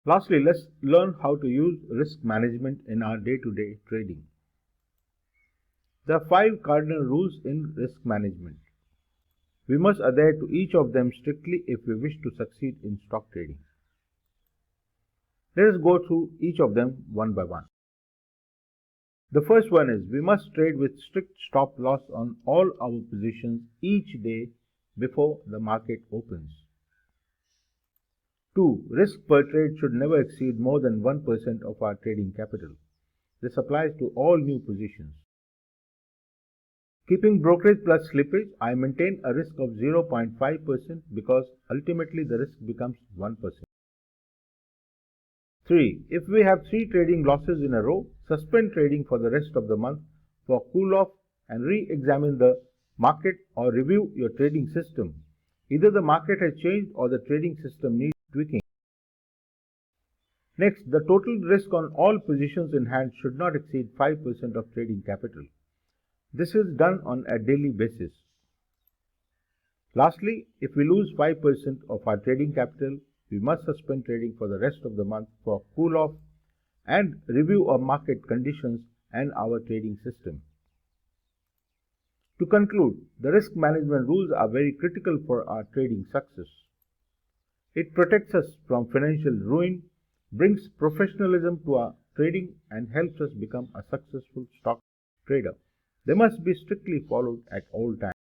Lastly, let's learn how to use risk management in our day-to-day trading. There are 5 cardinal rules in risk management. We must adhere to each of them strictly if we wish to succeed in stock trading. Let us go through each of them one by one. The first one is we must trade with strict stop loss on all our positions each day before the market opens. 2. Risk per trade should never exceed more than 1% of our trading capital. This applies to all new positions. Keeping brokerage plus slippage, I maintain a risk of 0.5% because ultimately the risk becomes 1%. 3. If we have 3 trading losses in a row, suspend trading for the rest of the month for cool off and re-examine the market or review your trading system. Either the market has changed or the trading system needs tweaking. Next, the total risk on all positions in hand should not exceed 5% of trading capital. This is done on a daily basis. Lastly, if we lose 5% of our trading capital, we must suspend trading for the rest of the month for cool off and review our market conditions and our trading system. To conclude, the risk management rules are very critical for our trading success. It protects us from financial ruin, brings professionalism to our trading, and helps us become a successful stock trader. They must be strictly followed at all times.